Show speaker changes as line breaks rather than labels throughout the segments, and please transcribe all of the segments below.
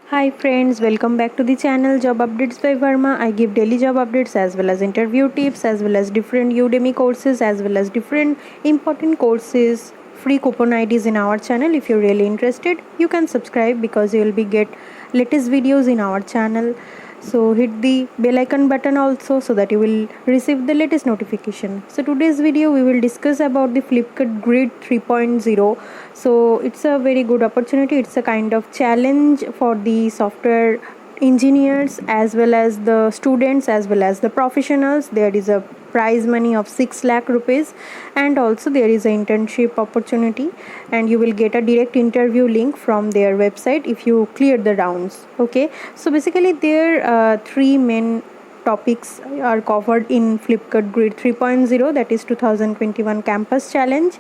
Hi friends, welcome back to the channel Job Updates by Verma. I give daily job updates as well as interview tips as well as different Udemy courses as well as different important courses, free coupon IDs in our channel. If you're really interested, you can subscribe because you will be get latest videos in our channel. So hit the bell icon button also so that you will receive the latest notification. So today's video we will discuss about the Flipkart Grid 3.0. So it's a very good opportunity. It's a kind of challenge for the software engineers as well as the students as well as the professionals. There is a prize money of 6 lakh rupees, and also there is an internship opportunity, and you will get a direct interview link from their website if you clear the rounds. Okay, so basically there are three main topics are covered in Flipkart Grid 3.0, that is 2021 Campus Challenge.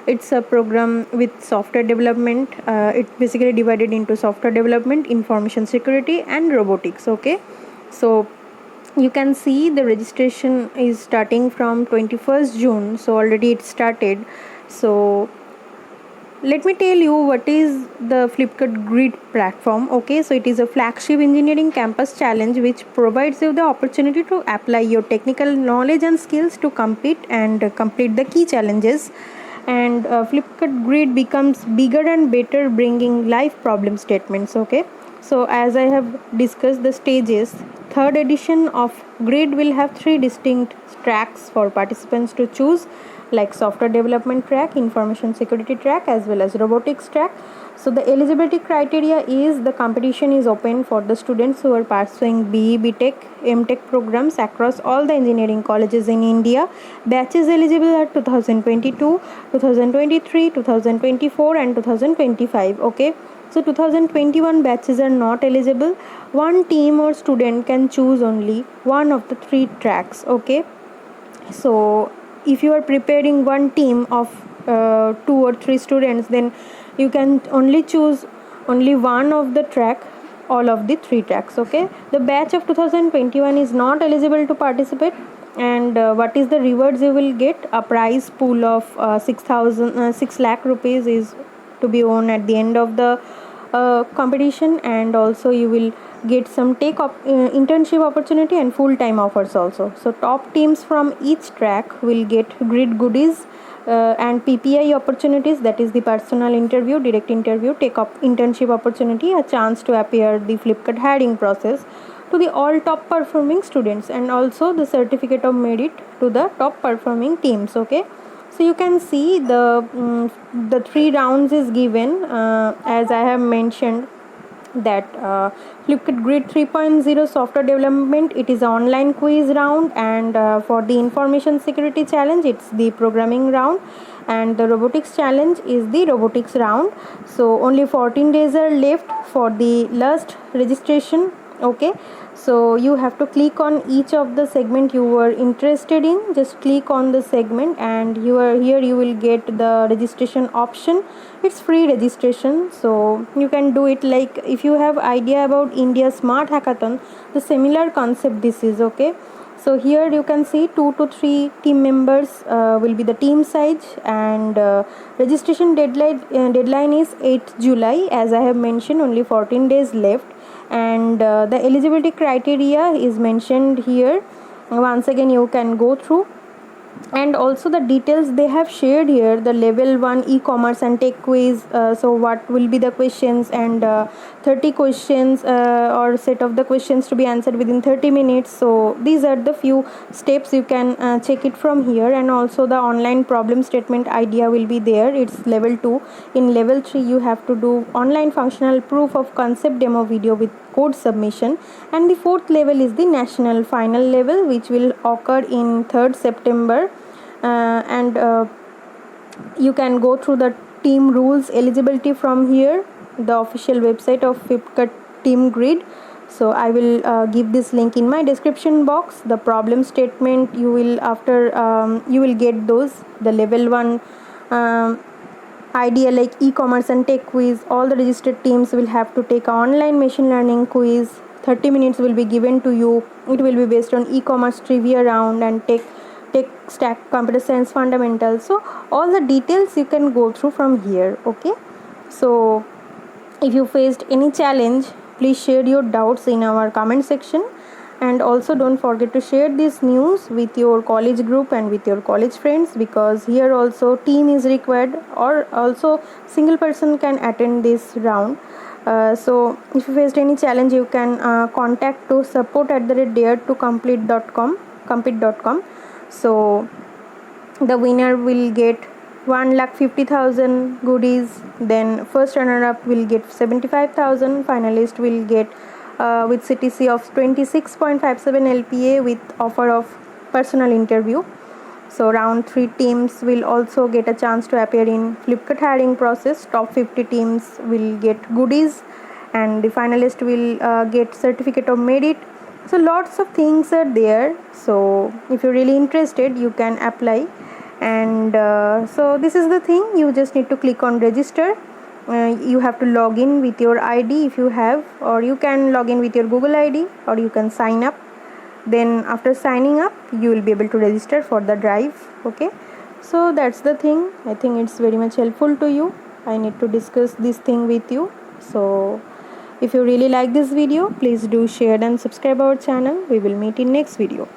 It's a program with software development. It's basically divided into software development, information security, and robotics. Okay, so you can see the registration is starting from 21st June, so already it started. So let me tell you what is the Flipkart Grid platform. Okay, so it is a flagship engineering campus challenge which provides you the opportunity to apply your technical knowledge and skills to compete and complete the key challenges. And Flipkart Grid becomes bigger and better, bringing live problem statements. Okay, so as I have discussed the stages, third edition of Grid will have three distinct tracks for participants to choose, like software development track, information security track, as well as robotics track. So the eligibility criteria is the competition is open for the students who are pursuing BE, BTech, MTech programs across all the engineering colleges in India. Batches eligible are 2022, 2023, 2024 and 2025. Okay, so 2021 batches are not eligible. One team or student can choose only one of the three tracks. Okay, so if you are preparing one team of two or three students, then you can only choose only one of the track, all of the three tracks. Okay, the batch of 2021 is not eligible to participate. And what is the rewards you will get? A prize pool of 6 lakh rupees is to be won at the end of the competition, and also you will get some internship opportunity and full-time offers also. So top teams from each track will get grid goodies and PPI opportunities, that is the personal interview, direct interview, take up internship opportunity, a chance to appear the Flipkart hiring process to the all top performing students, and also the certificate of merit to the top performing teams. Okay, so you can see the three rounds is given, as I have mentioned that Flipkart Grid 3.0 software development, it is an online quiz round, and for the information security challenge it's the programming round, and the robotics challenge is the robotics round. So only 14 days are left for the last registration. Okay, so you have to click on each of the segment you were interested in. Just click on the segment and you are here, you will get the registration option. It's free registration, so you can do it. Like if you have idea about India Smart Hackathon, the similar concept this is. Okay, so here you can see 2 to 3 team members will be the team size, and registration deadline is 8th July. As I have mentioned, only 14 days left, and the eligibility criteria is mentioned here. Once again you can go through, and also the details they have shared here, the level 1 e-commerce and tech quiz. So what will be the questions, and 30 questions or set of the questions to be answered within 30 minutes. So these are the few steps, you can check it from here. And also the online problem statement idea will be there, it's level 2. In level 3 you have to do online functional proof of concept demo video with code submission, and the fourth level is the national final level, which will occur in 3rd September. And you can go through the team rules eligibility from here, the official website of Flipkart Team Grid. So I will give this link in my description box. The problem statement you will after you will get those, the level 1 idea like e-commerce and tech quiz. All the registered teams will have to take an online machine learning quiz. 30 minutes will be given to you. It will be based on e-commerce trivia round and tech stack computer science fundamentals. So all the details you can go through from here. Okay, so if you faced any challenge, Please share your doubts in our comment section, and also don't forget to share this news with your college group and with your college friends, because here also team is required, or also single person can attend this round. So if you faced any challenge, you can contact to support@daretocomplete.com. So the winner will get 1,50,000 goodies, then first runner up will get 75,000, finalist will get with CTC of 26.57 LPA with offer of personal interview. So round 3 teams will also get a chance to appear in Flipkart hiring process. Top 50 teams will get goodies, and the finalist will get certificate of merit. So lots of things are there. So if you're really interested, you can apply. And so this is the thing, you just need to click on register. You have to log in with your ID if you have, or you can log in with your Google ID, or you can sign up. Then after signing up, you will be able to register for the drive. Okay, so that's the thing. I think it's very much helpful to you. I need to discuss this thing with you. So if you really like this video, please do share and subscribe our channel. We will meet in next video.